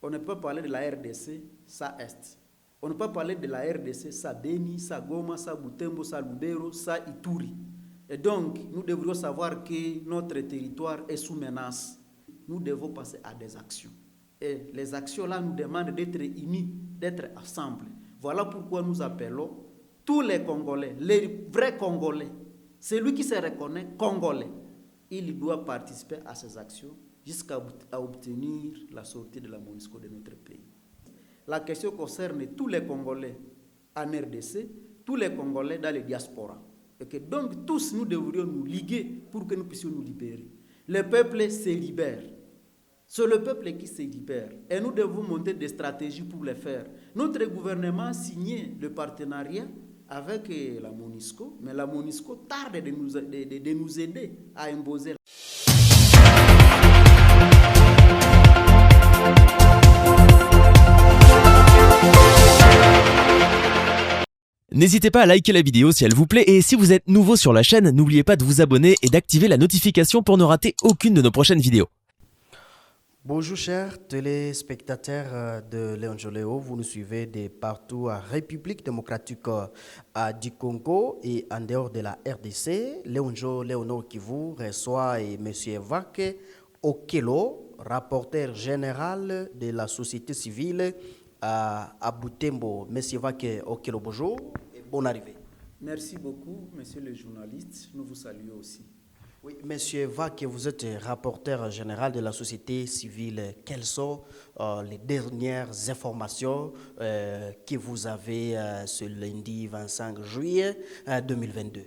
On ne peut pas parler de la RDC sans Est. On ne peut pas parler de la RDC sans Beni, sans Goma, sans Butembo, sans Lubero, sans Ituri. Et donc, nous devrions savoir que notre territoire est sous menace. Nous devons passer à des actions. Et les actions-là nous demandent d'être unis, d'être ensemble. Voilà pourquoi nous appelons tous les Congolais, les vrais Congolais, celui qui se reconnaît Congolais, il doit participer à ces actions jusqu'à obtenir la sortie de la MONUSCO de notre pays. La question concerne tous les Congolais en RDC, tous les Congolais dans les diasporas. Et que donc tous nous devrions nous liguer pour que nous puissions nous libérer. Le peuple se libère. C'est le peuple qui se libère. Et nous devons monter des stratégies pour le faire. Notre gouvernement a signé le partenariat avec la MONUSCO, mais la MONUSCO tarde de nous aider à imposer. N'hésitez pas à liker la vidéo si elle vous plaît et si vous êtes nouveau sur la chaîne, n'oubliez pas de vous abonner et d'activer la notification pour ne rater aucune de nos prochaines vidéos. Bonjour chers téléspectateurs de Léon Joléo, vous nous suivez de partout à République démocratique du Congo et en dehors de la RDC. Léon Léonard qui vous reçoit et M. Vake Okelo, rapporteur général de la société civile à Butembo. M. Vake Okelo, bonjour et bonne arrivée. Merci beaucoup, monsieur le journaliste. Nous vous saluons aussi. Oui, Monsieur Vake, vous êtes rapporteur général de la société civile. Quelles sont les dernières informations que vous avez ce lundi 25 juillet 2022?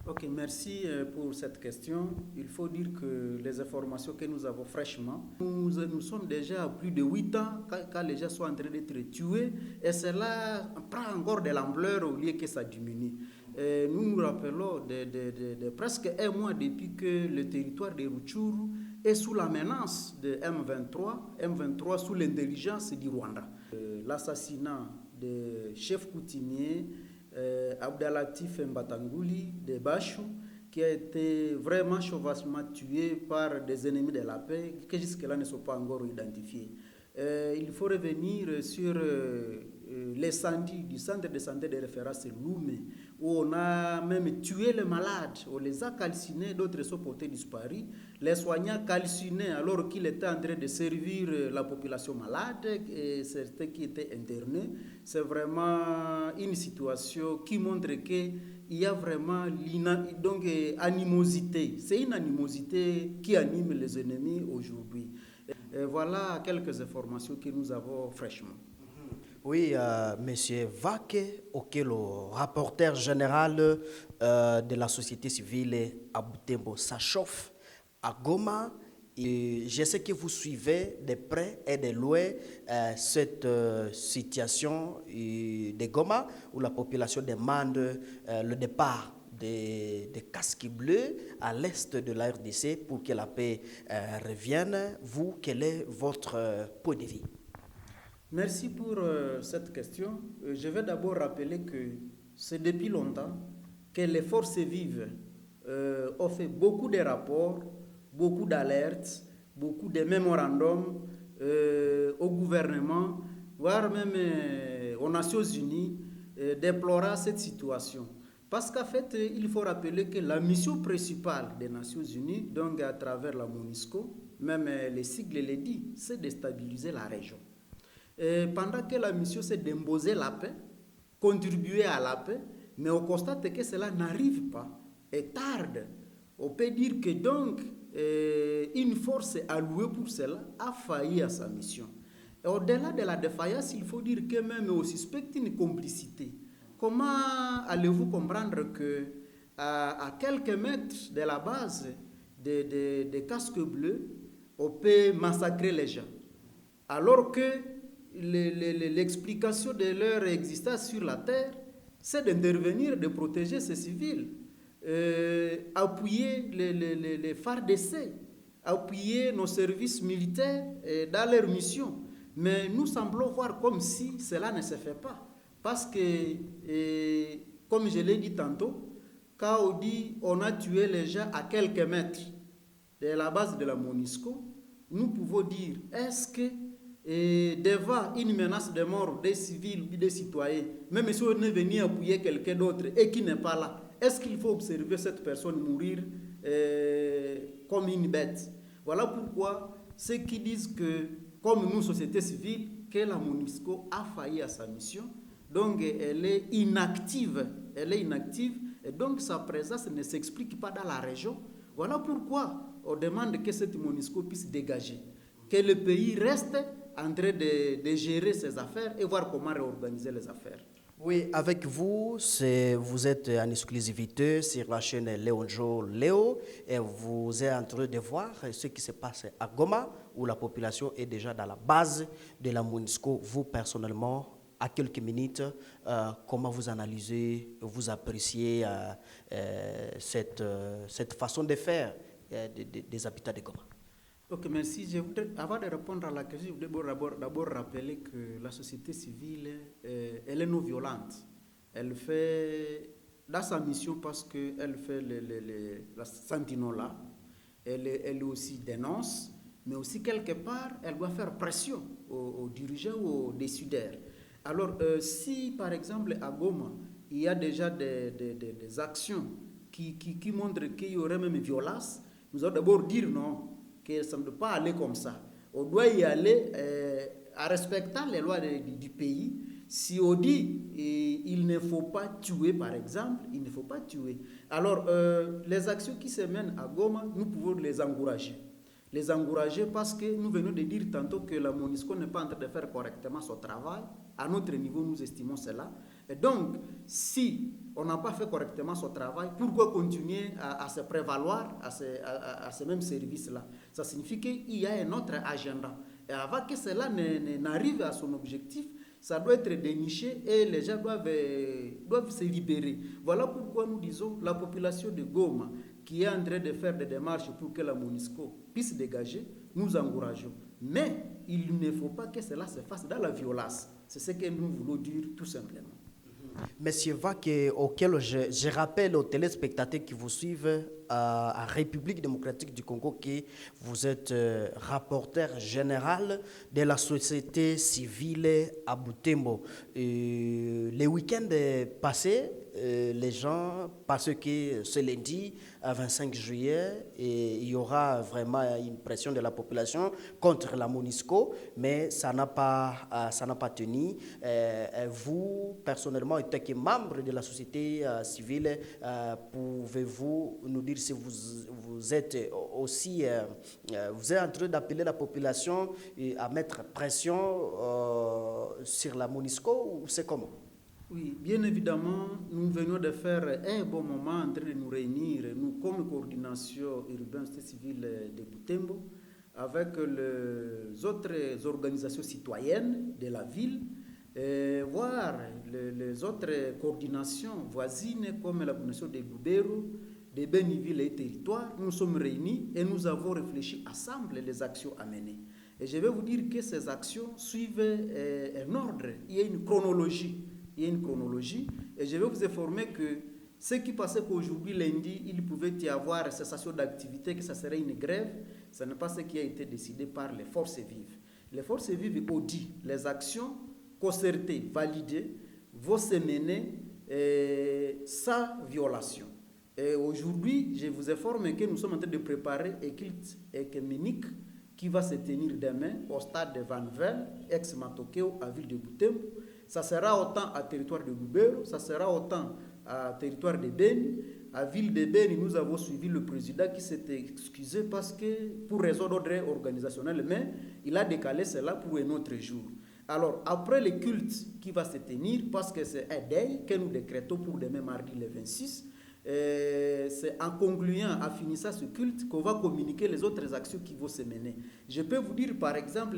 Ok, merci pour cette question. Il faut dire que les informations que nous avons fraîchement, nous sommes déjà à plus de 8 ans quand les gens sont en train d'être tués et cela prend encore de l'ampleur au lieu que ça diminue. Nous nous rappelons de presque un mois depuis que le territoire de Rutshuru est sous la menace de M23 sous l'intelligence du Rwanda. L'assassinat de chef coutumier Abdalatif Mbatangouli de Bachou, qui a été vraiment sauvagement tué par des ennemis de la paix qui jusque-là ne sont pas encore identifiés. Il faut revenir sur l'incendie du centre de santé de référence Loumé, où on a même tué les malades, on les a calcinés, d'autres sont portés disparus. Les soignants calcinés alors qu'ils étaient en train de servir la population malade et certains qui étaient internés. C'est vraiment une situation qui montre qu'il y a vraiment donc, animosité. C'est une animosité qui anime les ennemis aujourd'hui. Voilà quelques informations que nous avons fraîchement. Oui, Monsieur Vake Okelo, rapporteur général de la société civile à Butembo, ça chauffe à Goma. Et je sais que vous suivez de près et de loin cette situation de Goma où la population demande le départ des casques bleus à l'est de la RDC pour que la paix revienne. Vous, quel est votre point de vue? Merci pour cette question. Je vais d'abord rappeler que c'est depuis longtemps que les forces vives ont fait beaucoup de rapports, beaucoup d'alertes, beaucoup de mémorandums au gouvernement, voire même aux Nations Unies, déplorant cette situation. Parce qu'en fait, il faut rappeler que la mission principale des Nations Unies, donc à travers la MONUSCO, même les sigles le disent, c'est de stabiliser la région. Et pendant que la mission c'est d'imposer la paix, contribuer à la paix, mais on constate que cela n'arrive pas et tarde. On peut dire que donc une force allouée pour cela a failli à sa mission. Et au-delà de la défaillance, il faut dire que même on suspecte une complicité. Comment allez-vous comprendre que à quelques mètres de la base des casques bleus, on peut massacrer les gens, alors que l'explication de leur existence sur la terre, c'est d'intervenir, de protéger ces civils, appuyer les FARDC, appuyer nos services militaires dans leur mission. Mais nous semblons voir comme si cela ne se fait pas. Parce que, comme je l'ai dit tantôt, quand on dit on a tué les gens à quelques mètres de la base de la MONUSCO, nous pouvons dire, est-ce que et devant une menace de mort des civils ou des citoyens, même si on est venu appuyer quelqu'un d'autre et qui n'est pas là, est-ce qu'il faut observer cette personne mourir comme une bête? Voilà pourquoi ceux qui disent que, comme nous, société civile, que la MONUSCO a failli à sa mission, donc elle est inactive, et donc sa présence ne s'explique pas dans la région. Voilà pourquoi on demande que cette MONUSCO puisse dégager, que le pays reste en train de gérer ses affaires et voir comment réorganiser les affaires. Oui, avec vous, vous êtes en exclusivité sur la chaîne Léonjo Léo et vous êtes en train de voir ce qui se passe à Goma, où la population est déjà dans la base de la MONUSCO. Vous, personnellement, à quelques minutes, comment vous analysez, vous appréciez cette façon de faire des habitants de Goma? Ok, merci. Avant de répondre à la question, je voudrais d'abord rappeler que la société civile, elle est non violente. Elle fait, dans sa mission, parce qu'elle fait la sentinelle, elle aussi dénonce, mais aussi quelque part, elle doit faire pression aux dirigeants ou aux décideurs. Alors, si par exemple à Goma, il y a déjà des actions qui montrent qu'il y aurait même violence, nous allons d'abord dire non, que ça ne doit pas aller comme ça. On doit y aller en respectant les lois du pays. Si on dit il ne faut pas tuer, par exemple, il ne faut pas tuer. Alors, les actions qui se mènent à Goma, nous pouvons les encourager. Les encourager parce que nous venons de dire tantôt que la MONUSCO n'est pas en train de faire correctement son travail. À notre niveau, nous estimons cela. Et donc, si on n'a pas fait correctement son travail, pourquoi continuer à se prévaloir à ces mêmes services-là? Ça signifie qu'il y a un autre agenda. Et avant que cela n'arrive à son objectif, ça doit être déniché et les gens doivent se libérer. Voilà pourquoi nous disons la population de Goma qui est en train de faire des démarches pour que la MONUSCO puisse dégager, nous encourageons. Mais il ne faut pas que cela se fasse dans la violence. C'est ce que nous voulons dire tout simplement. Monsieur Vaque, auquel je rappelle aux téléspectateurs qui vous suivent à République démocratique du Congo que vous êtes rapporteur général de la société civile à Butembo. Le week-end passé, les gens, parce que ce lundi, à 25 juillet, et il y aura vraiment une pression de la population contre la MONUSCO, mais ça n'a pas tenu. Vous, personnellement, en tant que membre de la société civile, pouvez-vous nous dire si vous êtes aussi vous êtes en train d'appeler la population à mettre pression sur la MONUSCO ou c'est comment? Oui, bien évidemment, nous venons de faire un bon moment en train de nous réunir, nous comme coordination urbaine civile de Butembo, avec les autres organisations citoyennes de la ville, voir les autres coordinations voisines comme la coordination de Lubero, de Beniville et Territoire. Nous sommes réunis et nous avons réfléchi ensemble les actions à mener. Et je vais vous dire que ces actions suivent un ordre, il y a une chronologie. Et je vais vous informer que ce qui passait qu'aujourd'hui, lundi, il pouvait y avoir cessation d'activité, que ça serait une grève. Ce n'est pas ce qui a été décidé par les forces vives. Les forces vives ont dit les actions concertées, validées, vont se mener sans violation. Et aujourd'hui, je vous informe que nous sommes en train de préparer un culte écuménique qui va se tenir demain au stade de Vanvel, ex-Matokeo, à ville de Butembo. Ça sera autant à territoire de Lubero, ça sera autant à territoire de Beni. À ville de Beni, nous avons suivi le président qui s'était excusé parce que, pour raison d'ordre organisationnel, mais il a décalé cela pour un autre jour. Alors, après le culte qui va se tenir, parce que c'est un deuil que nous décrétons pour demain mardi le 26, c'est en concluant, en finissant ce culte, qu'on va communiquer les autres actions qui vont se mener. Je peux vous dire, par exemple,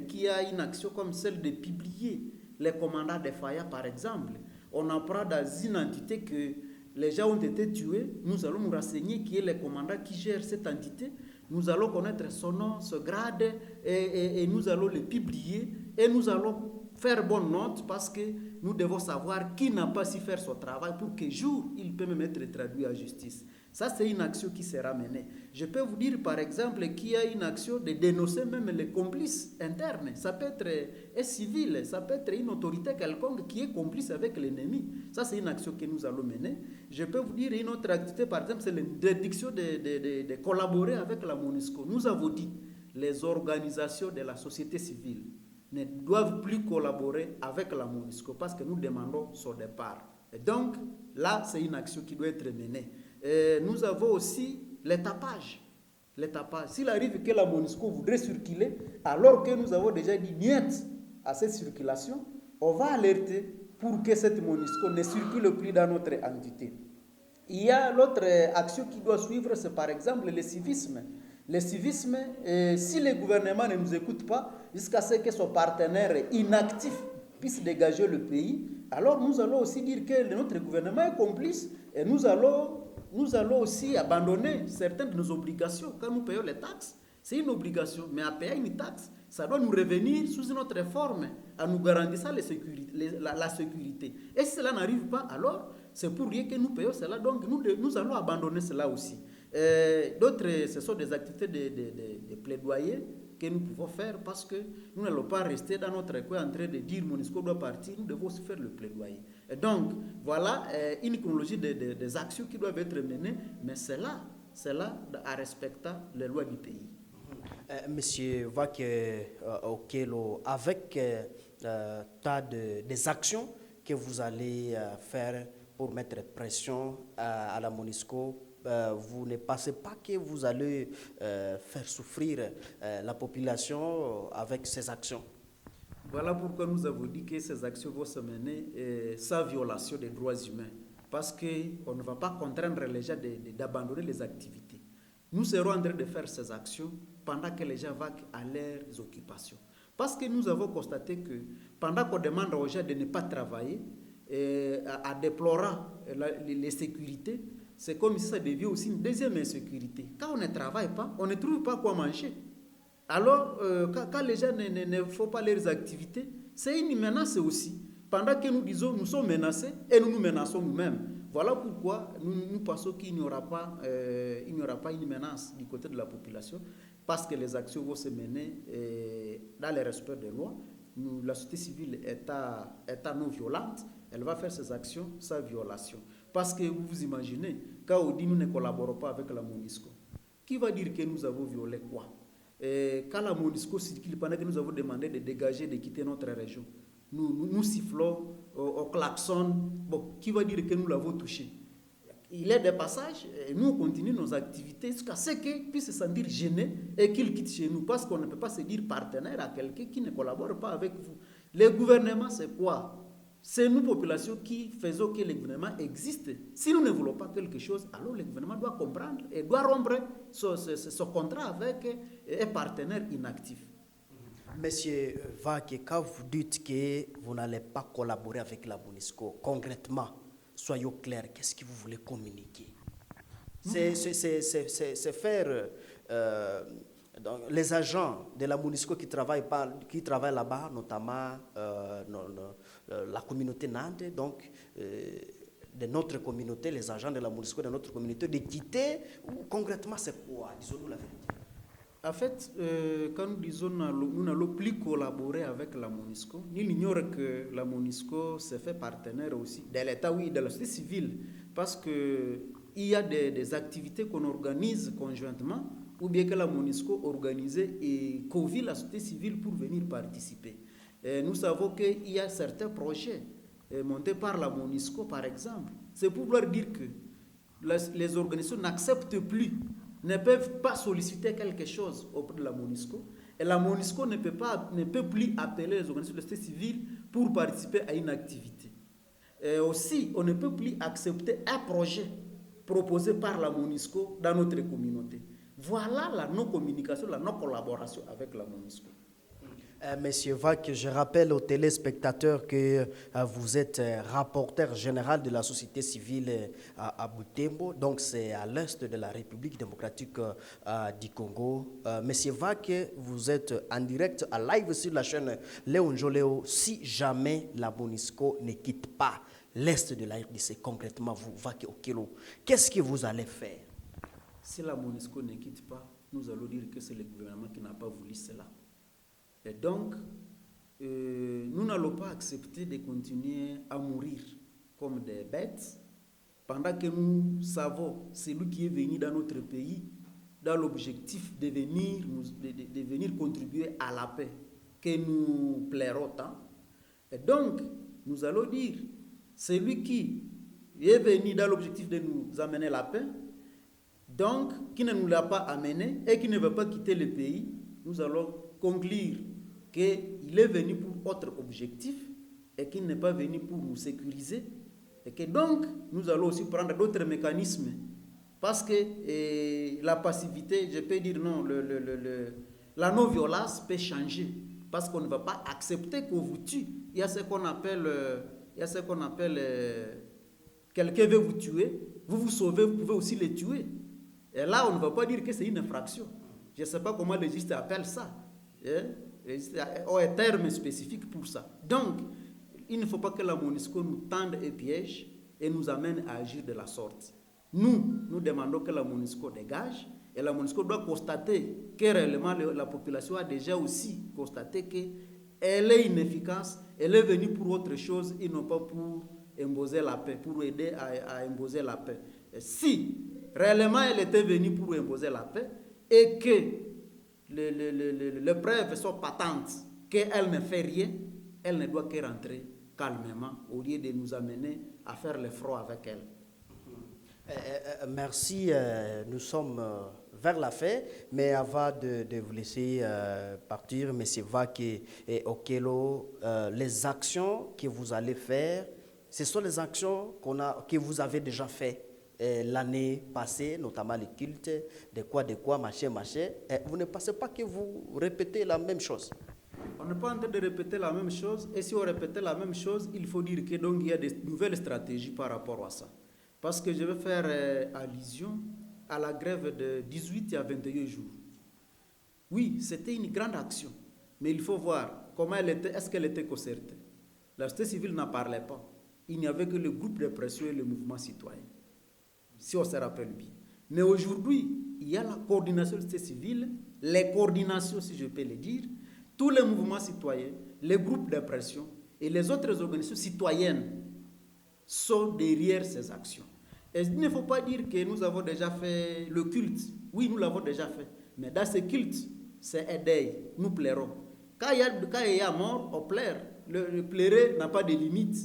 qu'il y a une action comme celle de publier les commandants de Faya, par exemple. On apprend dans une entité que les gens ont été tués. Nous allons nous renseigner qui est le commandant qui gère cette entité. Nous allons connaître son nom, ce grade, et nous allons le publier. Et nous allons faire bonne note parce que nous devons savoir qui n'a pas su faire son travail pour qu'un jour il peut même être traduit à justice. Ça, c'est une action qui sera menée. Je peux vous dire, par exemple, qu'il y a une action de dénoncer même les complices internes. Ça peut être un civil, ça peut être une autorité quelconque qui est complice avec l'ennemi. Ça, c'est une action que nous allons mener. Je peux vous dire une autre activité, par exemple, c'est l'interdiction de collaborer avec la MONUSCO. Nous avons dit, les organisations de la société civile ne doivent plus collaborer avec la MONUSCO parce que nous demandons son départ. Et donc, là, c'est une action qui doit être menée. Nous avons aussi les tapages. S'il arrive que la MONUSCO voudrait circuler, alors que nous avons déjà dit niet à cette circulation, on va alerter pour que cette MONUSCO ne circule plus dans notre entité. Il y a l'autre action qui doit suivre, c'est par exemple le civisme. Le civisme, si le gouvernement ne nous écoute pas, jusqu'à ce que son partenaire inactif puisse dégager le pays, alors nous allons aussi dire que notre gouvernement est complice et nous allons aussi abandonner certaines de nos obligations. Quand nous payons les taxes, c'est une obligation, mais à payer une taxe, ça doit nous revenir sous une autre forme, en nous garantissant la sécurité. Et si cela n'arrive pas, alors c'est pour rien que nous payons cela, donc nous allons abandonner cela aussi. D'autres, ce sont des activités de plaidoyer que nous pouvons faire parce que nous n'allons pas rester dans notre coin en train de dire MONUSCO doit partir, nous devons aussi faire le plaidoyer. Et donc, voilà une chronologie des actions qui doivent être menées, mais c'est là en respectant les lois du pays. Monsieur Vake Okelo, avec tas des actions que vous allez faire pour mettre pression à la MONUSCO, vous ne pensez pas que vous allez faire souffrir la population avec ces actions? Voilà pourquoi nous avons dit que ces actions vont se mener sans violation des droits humains. Parce qu'on ne va pas contraindre les gens d'abandonner les activités. Nous serons en train de faire ces actions pendant que les gens vont à leurs occupations. Parce que nous avons constaté que pendant qu'on demande aux gens de ne pas travailler, à déplorer les sécurités, c'est comme si ça devient aussi une deuxième insécurité. Quand on ne travaille pas, on ne trouve pas quoi manger. Alors, quand les gens ne font pas leurs activités, c'est une menace aussi. Pendant que nous disons nous sommes menacés et nous nous menaçons nous-mêmes. Voilà pourquoi nous pensons qu'il n'y aura pas une menace du côté de la population, parce que les actions vont se mener dans le respect des lois. La société civile est non violente, elle va faire ses actions sans violation. Parce que vous imaginez, quand on dit nous ne collaborons pas avec la MONUSCO, qui va dire que nous avons violé quoi? Quand la MONUSCO circule, pendant que nous avons demandé de dégager, de quitter notre région, nous sifflons au klaxon, bon, qui va dire que nous l'avons touché? Il est des passages, et nous on continue nos activités jusqu'à ce qu'ils puissent se sentir gênés et qu'ils quittent chez nous, parce qu'on ne peut pas se dire partenaire à quelqu'un qui ne collabore pas avec vous. Le gouvernement, c'est quoi? C'est nous, populations, qui faisons que le gouvernement existe. Si nous ne voulons pas quelque chose, alors le gouvernement doit comprendre et doit rompre ce contrat avec un partenaire inactif. Monsieur Vake, quand vous dites que vous n'allez pas collaborer avec la MONUSCO, concrètement, soyons clairs, qu'est-ce que vous voulez communiquer? C'est faire donc, les agents de la MONUSCO qui travaillent là-bas, notamment la communauté Nande, donc de notre communauté, les agents de la MONUSCO de notre communauté, de quitter, ou concrètement c'est quoi? Disons-nous la vérité. En fait, quand nous disons nous n'allons plus collaborer avec la MONUSCO, nul ignore que la MONUSCO se fait partenaire aussi de l'État, oui, de la société civile, parce qu'il y a des activités qu'on organise conjointement, ou bien que la MONUSCO organise et convie la société civile pour venir participer. Nous savons qu'il y a certains projets montés par la MONUSCO, par exemple. C'est pour vouloir dire que les organisations n'acceptent plus, ne peuvent pas solliciter quelque chose auprès de la MONUSCO. Et la MONUSCO ne peut plus appeler les organisations de la société civile pour participer à une activité. Et aussi, on ne peut plus accepter un projet proposé par la MONUSCO dans notre communauté. Voilà la non-communication, la non-collaboration avec la MONUSCO. Monsieur Vac, je rappelle aux téléspectateurs que vous êtes rapporteur général de la société civile à Butembo, donc c'est à l'est de la République démocratique du Congo. Monsieur Vac, vous êtes en direct, à live sur la chaîne Léon Joléo. Si jamais la MONUSCO ne quitte pas l'est de la RDC, concrètement vous, Vac Okelo, qu'est-ce que vous allez faire? Si la MONUSCO ne quitte pas, nous allons dire que c'est le gouvernement qui n'a pas voulu cela. Et donc, nous n'allons pas accepter de continuer à mourir comme des bêtes pendant que nous savons celui qui est venu dans notre pays dans l'objectif de venir contribuer à la paix que nous plairons tant. Et donc, nous allons dire, celui qui est venu dans l'objectif de nous amener la paix, donc qui ne nous l'a pas amené et qui ne veut pas quitter le pays, nous allons conclure qu'il est venu pour autre objectif et qu'il n'est pas venu pour nous sécuriser et que donc nous allons aussi prendre d'autres mécanismes parce que la passivité, je peux dire non, la non-violence peut changer parce qu'on ne va pas accepter qu'on vous tue. Il y a ce qu'on appelle, quelqu'un veut vous tuer, vous vous sauvez, vous pouvez aussi le tuer. Et là, on ne va pas dire que c'est une infraction. Je ne sais pas comment les juristes appellent ça. Il y a un terme spécifique pour ça. Donc, il ne faut pas que la MONUSCO nous tende et piège et nous amène à agir de la sorte. Nous demandons que la MONUSCO dégage et la MONUSCO doit constater que réellement la population a déjà aussi constaté qu'elle est inefficace, elle est venue pour autre chose et non pas pour imposer la paix, pour aider à imposer la paix. Et si réellement elle était venue pour imposer la paix et que les preuves sont patentes qu'elle ne fait rien, elle ne doit que rentrer calmement au lieu de nous amener à faire le front avec elle. Merci, nous sommes vers la fin, mais avant de vous laisser partir, M. Vac et Okelo, les actions que vous allez faire, ce sont les actions que vous avez déjà faites l'année passée, notamment les cultes, de quoi, machin. Vous ne pensez pas que vous répétez la même chose? On n'est pas en train de répéter la même chose, et si on répétait la même chose, il faut dire que donc il y a des nouvelles stratégies par rapport à ça. Parce que je vais faire allusion à la grève de 18 à 21 jours. Oui, c'était une grande action, mais il faut voir comment elle était, est-ce qu'elle était concertée. La société civile n'en parlait pas. Il n'y avait que le groupe de pression et le mouvement citoyen, si on se rappelle bien. Mais aujourd'hui, il y a la coordination de la société civile, les coordinations, si je peux le dire, tous les mouvements citoyens, les groupes de pression et les autres organisations citoyennes sont derrière ces actions. Et il ne faut pas dire que nous avons déjà fait le culte. Oui, nous l'avons déjà fait. Mais dans ce culte, c'est aider, nous plairons. Quand il y a mort, on plaire. Le plairer n'a pas de limite.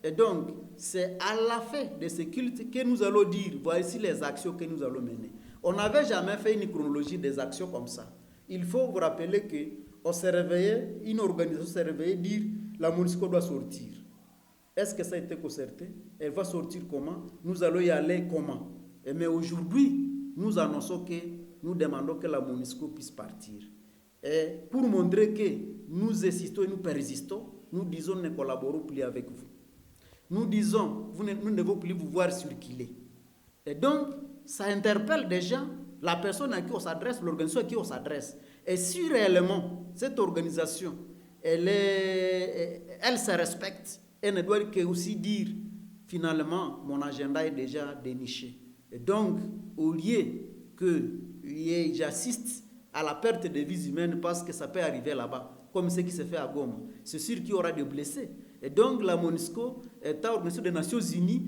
Et donc, c'est à la fin de ce culte que nous allons dire, voici les actions que nous allons mener. On n'avait jamais fait une chronologie des actions comme ça. Il faut vous rappeler qu'on s'est réveillé, une organisation s'est réveillée, dire la MONUSCO doit sortir. Est-ce que ça a été concerté? Elle va sortir comment? Nous allons y aller comment? Mais aujourd'hui, nous annonçons que nous demandons que la MONUSCO puisse partir. Et pour montrer que nous insistons et nous persistons, nous disons ne collaborons plus avec vous. Nous disons, nous ne devons plus vous voir circuler. Et donc, ça interpelle déjà la personne à qui on s'adresse, l'organisation à qui on s'adresse. Et si réellement, cette organisation, elle se respecte, elle ne doit que aussi dire, finalement, mon agenda est déjà déniché. Et donc, au lieu que j'assiste à la perte de vies humaines parce que ça peut arriver là-bas, comme ce qui se fait à Goma, c'est sûr qu'il y aura des blessés. Et donc, la MONUSCO, étant organisation des Nations Unies,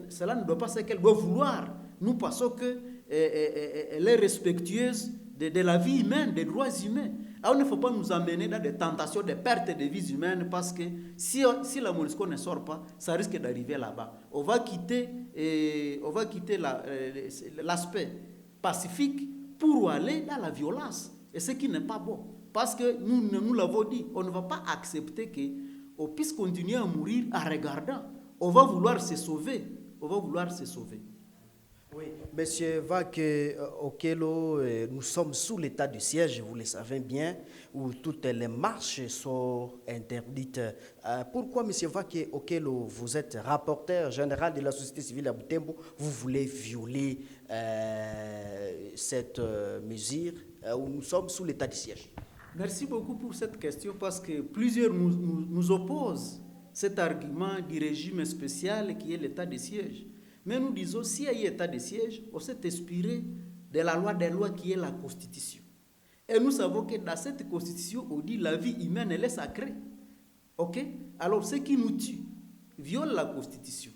cela ne doit pas ser qu'elle doit vouloir. Nous pensons qu'elle est respectueuse de la vie humaine, des droits humains. Alors, il ne faut pas nous amener dans des tentations de perte de vies humaines parce que si la MONUSCO ne sort pas, ça risque d'arriver là-bas. On va quitter l'aspect pacifique pour aller dans la violence. Et ce qui n'est pas bon. Parce que nous l'avons dit, on ne va pas accepter qu'on puisse continuer à mourir en regardant. On va vouloir se sauver. Oui, Monsieur Vaque Okelo, nous sommes sous l'état du siège, vous le savez bien, où toutes les marches sont interdites. Pourquoi, Monsieur Vaque Okelo, vous êtes rapporteur général de la société civile à Butembo, vous voulez violer cette mesure où nous sommes sous l'état du siège? Merci beaucoup pour cette question parce que plusieurs nous opposent cet argument du régime spécial qui est l'état de siège. Mais nous disons, s'il y a eu état de siège, on s'est inspiré de la loi des lois qui est la Constitution. Et nous savons que dans cette Constitution, on dit la vie humaine, elle est sacrée. Ok? Alors, ce qui nous tue viole la Constitution.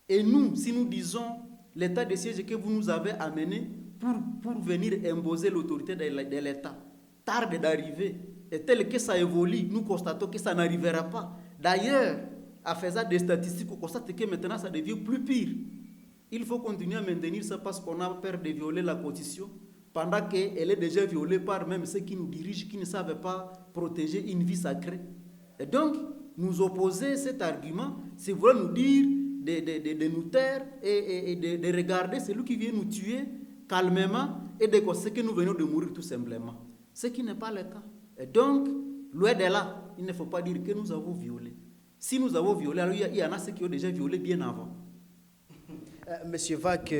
Et nous, si nous disons l'état de siège que vous nous avez amené pour venir imposer l'autorité de l'État, tarde d'arriver, et tel que ça évolue, nous constatons que ça n'arrivera pas. D'ailleurs, en faisant des statistiques, on constate que maintenant ça devient plus pire. Il faut continuer à maintenir ça parce qu'on a peur de violer la Constitution, pendant qu'elle est déjà violée par même ceux qui nous dirigent, qui ne savent pas protéger une vie sacrée. Et donc, nous opposer cet argument, c'est vouloir nous dire de nous taire et de regarder celui qui vient nous tuer calmement et de constater que nous venons de mourir tout simplement. Ce qui n'est pas le cas. Et donc, loin de là, il ne faut pas dire que nous avons violé. Si nous avons violé, alors il y en a ceux qui ont déjà violé bien avant. Monsieur Vaque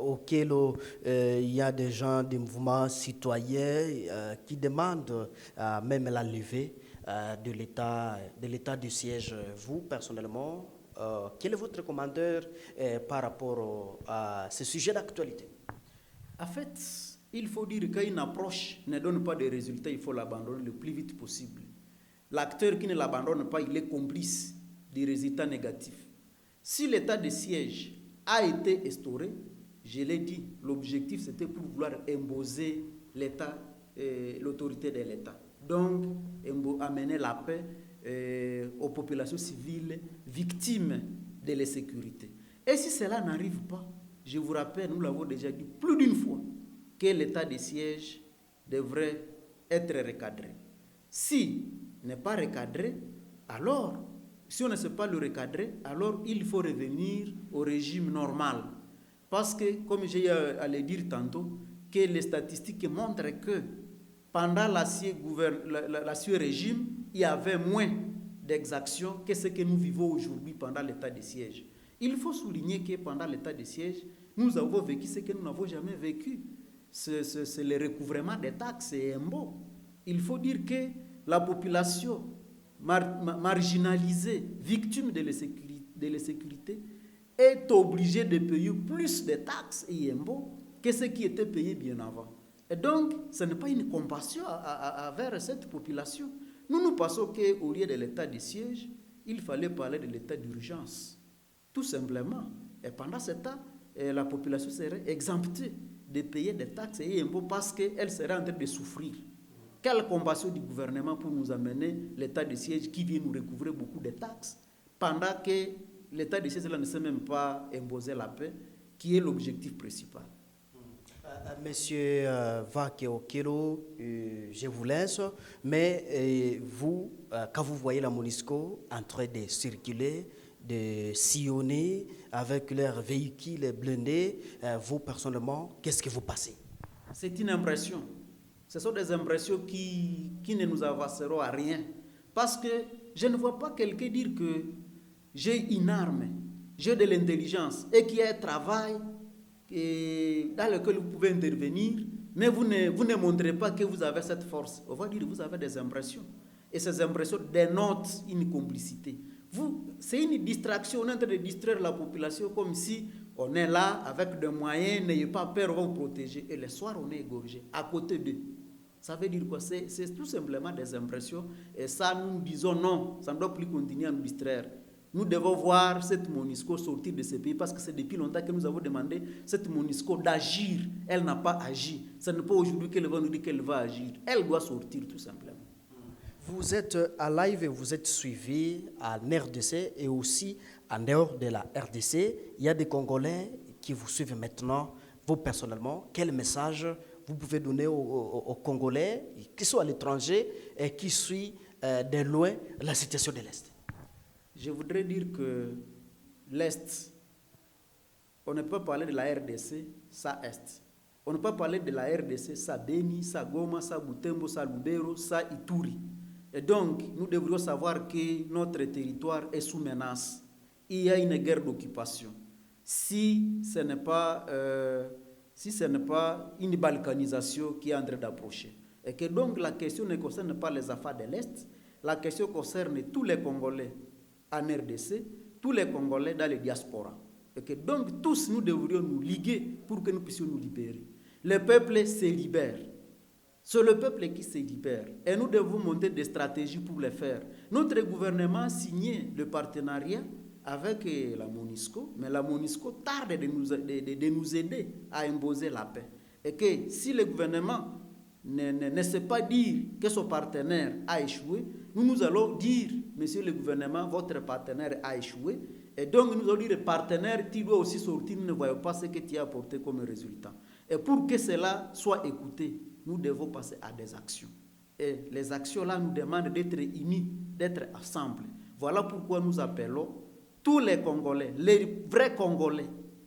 Okelo, il y a des gens, des mouvements citoyens qui demandent même la levée de l'état du siège. Vous, personnellement, quel est votre commandeur par rapport à ce sujet d'actualité? En fait, il faut dire qu'une approche ne donne pas de résultats, il faut l'abandonner le plus vite possible. L'acteur qui ne l'abandonne pas, il est complice des résultats négatifs. Si l'état de siège a été instauré, je l'ai dit, l'objectif c'était pour vouloir imposer l'État, l'autorité de l'État. Donc, amener la paix aux populations civiles victimes de l'insécurité. Et si cela n'arrive pas, je vous rappelle, nous l'avons déjà dit plus d'une fois, que l'état de siège devrait être recadré. Si n'est pas recadré, alors, si on ne sait pas le recadrer, alors il faut revenir au régime normal. Parce que, comme j'ai à le dire tantôt, que les statistiques montrent que pendant l'ancien régime, il y avait moins d'exactions que ce que nous vivons aujourd'hui pendant l'état de siège. Il faut souligner que pendant l'état de siège, nous avons vécu ce que nous n'avons jamais vécu. C'est le recouvrement des taxes et impôts. Il faut dire que la population marginalisée, victime de l'insécurité, est obligée de payer plus de taxes et impôts que ce qui était payé bien avant. Et donc, ce n'est pas une compassion envers cette population. Nous pensons qu'au lieu de l'état de siège, il fallait parler de l'état d'urgence. Tout simplement. Et pendant ce temps, la population serait exemptée de payer des taxes et impôts parce qu'elle serait en train de souffrir. Quelle compassion du gouvernement pour nous amener l'état de siège qui vient nous recouvrer beaucoup de taxes pendant que l'état de siège là, ne sait même pas imposer la paix, qui est l'objectif principal. Monsieur Vaque Okelo, je vous laisse, mais vous, quand vous voyez la MONUSCO en train de circuler, de sillonner avec leurs véhicules blindés, vous personnellement, qu'est-ce que vous passez? C'est une impression. Ce sont des impressions qui ne nous avanceront à rien. Parce que je ne vois pas quelqu'un dire que j'ai une arme, j'ai de l'intelligence et qu'il y a un travail dans lequel vous pouvez intervenir, mais vous ne montrez pas que vous avez cette force. On va dire que vous avez des impressions. Et ces impressions dénotent une complicité. C'est une distraction, on est en train de distraire la population comme si on est là avec des moyens, n'ayez pas peur, on va vous protéger. Et le soir, on est égorgé, à côté d'eux. Ça veut dire quoi? C'est tout simplement des impressions. Et ça, nous disons non, ça ne doit plus continuer à nous distraire. Nous devons voir cette MONUSCO sortir de ce pays parce que c'est depuis longtemps que nous avons demandé cette MONUSCO d'agir. Elle n'a pas agi. Ce n'est pas aujourd'hui qu'elle va nous dire qu'elle va agir. Elle doit sortir tout simplement. Vous êtes à live et vous êtes suivi en RDC et aussi en dehors de la RDC. Il y a des Congolais qui vous suivent maintenant. Vous, personnellement, quel message vous pouvez donner aux Congolais qui sont à l'étranger et qui suivent de loin la situation de l'Est? Je voudrais dire que l'Est On ne peut parler de la RDC sans Est. On ne peut parler de la RDC sans Beni, sans Goma, sans Butembo, sans Lubero, sans Ituri. Et donc, nous devrions savoir que notre territoire est sous menace. Il y a une guerre d'occupation. Si ce n'est pas une balkanisation qui est en train d'approcher. Et que donc la question ne concerne pas les affaires de l'Est, la question concerne tous les Congolais en RDC, tous les Congolais dans les diasporas. Et que donc tous nous devrions nous liguer pour que nous puissions nous libérer. Le peuple se libère. C'est le peuple qui se libère. Et nous devons monter des stratégies pour le faire. Notre gouvernement a signé le partenariat avec la MONUSCO, mais la MONUSCO tarde de nous aider à imposer la paix. Et que si le gouvernement ne sait pas dire que son partenaire a échoué, nous allons dire, monsieur le gouvernement, votre partenaire a échoué. Et donc nous allons dire, partenaire, tu dois aussi sortir, ne voyons pas ce que tu as apporté comme résultat. Et pour que cela soit écouté, nous devons passer à des actions. Et les actions-là nous demandent d'être unis, d'être ensemble. Voilà pourquoi nous appelons tous les Congolais, les vrais Congolais,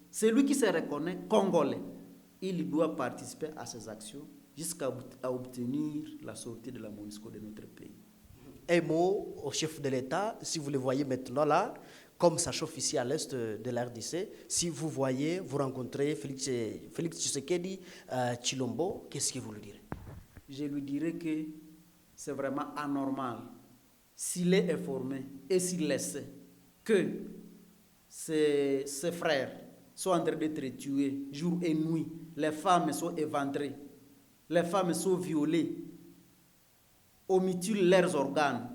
celui qui se reconnaît Congolais, il doit participer à ces actions jusqu'à obtenir la sortie de la MONUSCO de notre pays. Un mot au chef de l'État, si vous le voyez maintenant là, comme ça chauffe ici à l'est de la RDC, si vous voyez, vous rencontrez Félix Tshisekedi Tshilombo, qu'est-ce que vous lui direz? Je lui dirais que c'est vraiment anormal, s'il est informé et s'il le sait, que ses frères sont en train d'être tués jour et nuit, les femmes sont éventrées, les femmes sont violées, on mutile leurs organes.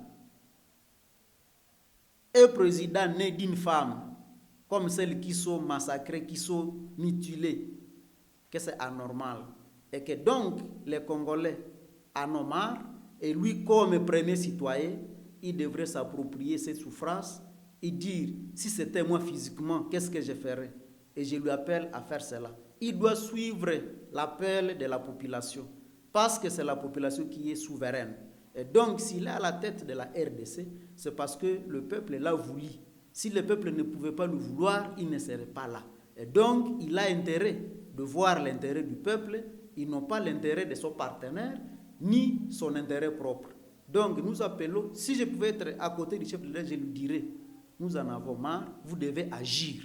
Un président né d'une femme, comme celles qui sont massacrées, qui sont mutilées, que c'est anormal. Et que donc les Congolais en ont marre, et lui, comme premier citoyen, il devrait s'approprier cette souffrance et dire, si c'était moi physiquement, qu'est-ce que je ferais? Et je lui appelle à faire cela. Il doit suivre l'appel de la population, parce que c'est la population qui est souveraine. Et donc, s'il est à la tête de la RDC, c'est parce que le peuple l'a voulu. Si le peuple ne pouvait pas le vouloir, il ne serait pas là. Et donc, il a intérêt de voir l'intérêt du peuple, ils n'ont pas l'intérêt de son partenaire, ni son intérêt propre. Donc, nous appelons, si je pouvais être à côté du chef de l'État, je lui dirais, nous en avons marre, vous devez agir.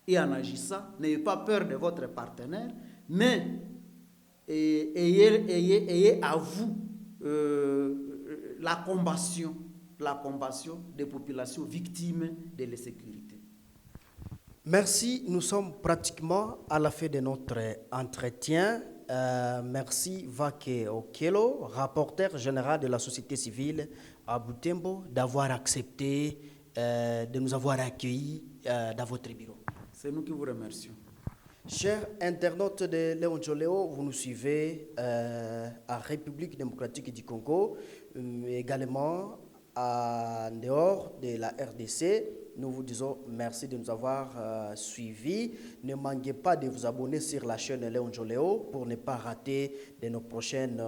Et en agissant, n'ayez pas peur de votre partenaire, mais ayez à vous la combattion des populations victimes de l'insécurité. Merci, nous sommes pratiquement à la fin de notre entretien. Merci Vake Okello, rapporteur général de la société civile à Butembo, d'avoir accepté de nous avoir accueillis dans votre bureau. C'est nous qui vous remercions. Chers internautes de Léon Joléo, vous nous suivez à République démocratique du Congo, également en dehors de la RDC. Nous vous disons merci de nous avoir suivis. Ne manquez pas de vous abonner sur la chaîne Léon Joléo pour ne pas rater de nos prochaines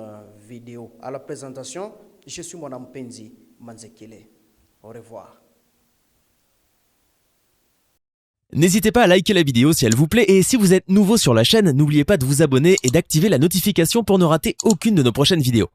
vidéos. À la présentation, je suis mon Penzi Manzekele. Au revoir. N'hésitez pas à liker la vidéo si elle vous plaît et si vous êtes nouveau sur la chaîne, n'oubliez pas de vous abonner et d'activer la notification pour ne rater aucune de nos prochaines vidéos.